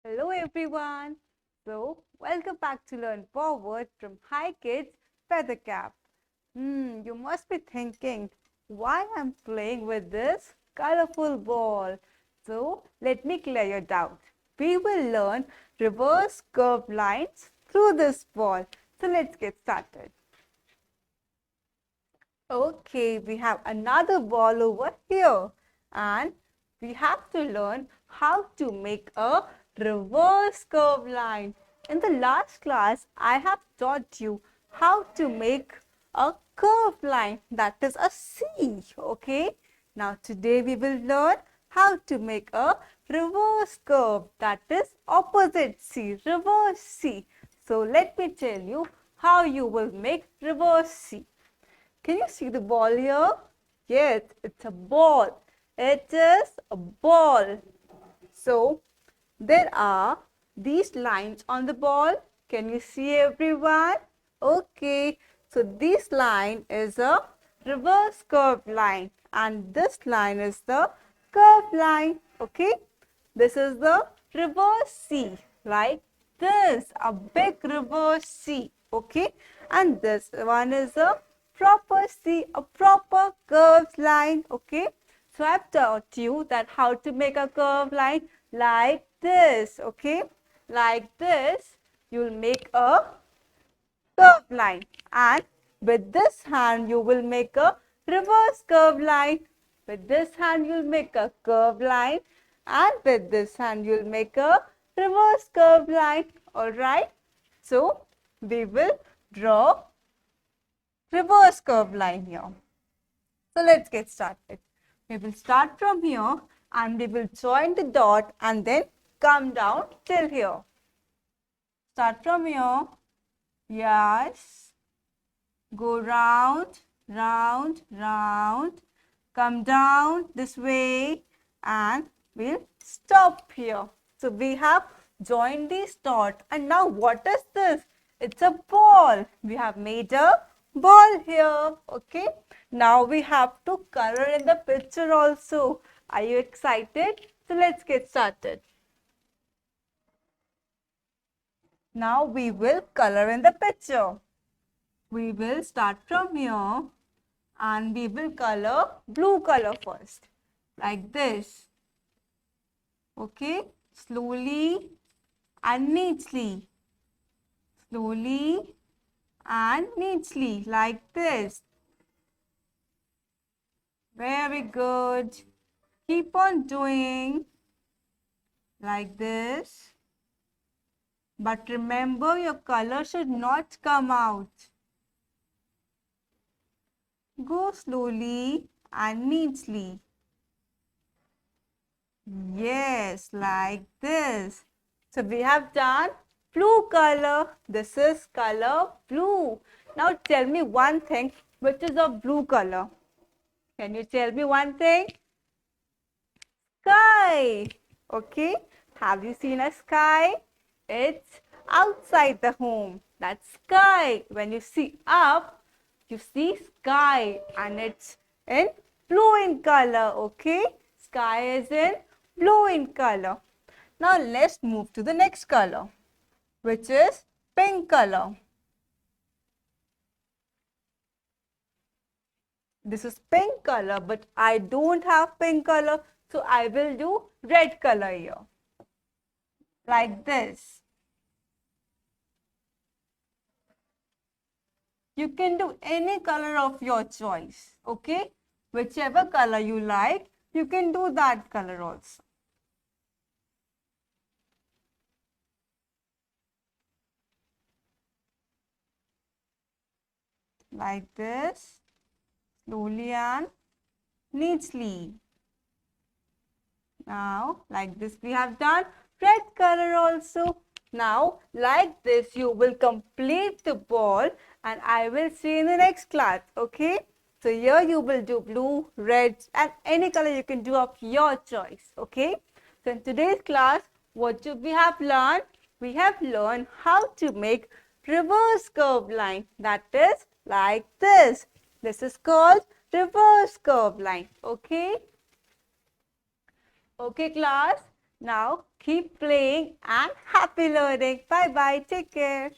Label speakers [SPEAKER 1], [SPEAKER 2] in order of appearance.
[SPEAKER 1] Hello everyone. Welcome back to Learn Forward from Hi Kids Feather Cap. You must be thinking why I'm playing with this colorful ball. So, let me clear your doubt. We will learn reverse curved lines through this ball. So, let's get started. Okay, we have another ball over here and we have to learn how to make a reverse curve line. In the last class, I have taught you how to make a curved line, that is a C, okay? Now today we will learn how to make a reverse curve, that is opposite C, reverse C. So let me tell you how you will make reverse C. Can you see the ball here? Yes, it's a ball. It is a ball. So, there are these lines on the ball. Can you see everyone? Okay. So, this line is a reverse curved line and this line is the curved line. Okay. This is the reverse C like this, a big reverse C. Okay. And this one is a proper C, a proper curved line. Okay. So I've taught you that how to make a curved line like this. Okay. Like this, you'll make a curved line. And with this hand, you will make a reverse curved line. With this hand, you'll make a curved line. And with this hand, you'll make a reverse curved line. Alright. So, we will draw reverse curved line here. So let's get started. We will start from here and we will join the dot and then come down till here. Start from here. Yes. Go round, round, round. Come down this way and we'll stop here. So we have joined this dot and now what is this? It's a ball. We have made a ball here. Okay. Now we have to color in the picture also. Are you excited? So let's get started. Now we will color in the picture. We will start from here and we will color blue color first. Like this. Okay. Slowly and neatly. Slowly and neatly like this. Very good. Keep on doing like this. But remember your color should not come out. Go slowly and neatly. Yes, like this. So we have done blue color. This is color blue. Now tell me one thing, which is of blue color? Can you tell me one thing? Sky. Okay. Have you seen a sky? It's outside the home. That's sky. When you see up, you see sky and it's in blue in color. Okay. Sky is in blue in color. Now let's move to the next color, which is pink color. This is pink color, but I don't have pink color, so I will do red color here. Like this. You can do any color of your choice, okay? Whichever color you like, you can do that color also. Like this, slowly and neatly. Now, like this we have done red color also. Now, like this you will complete the ball and I will see in the next class, okay? So, here you will do blue, red and any color you can do of your choice, okay? So, in today's class, what we have learned? We have learned how to make reverse curve line, that is like this. This is called reverse curve line, okay? Okay class, now Keep playing and happy learning. Bye bye. Take care.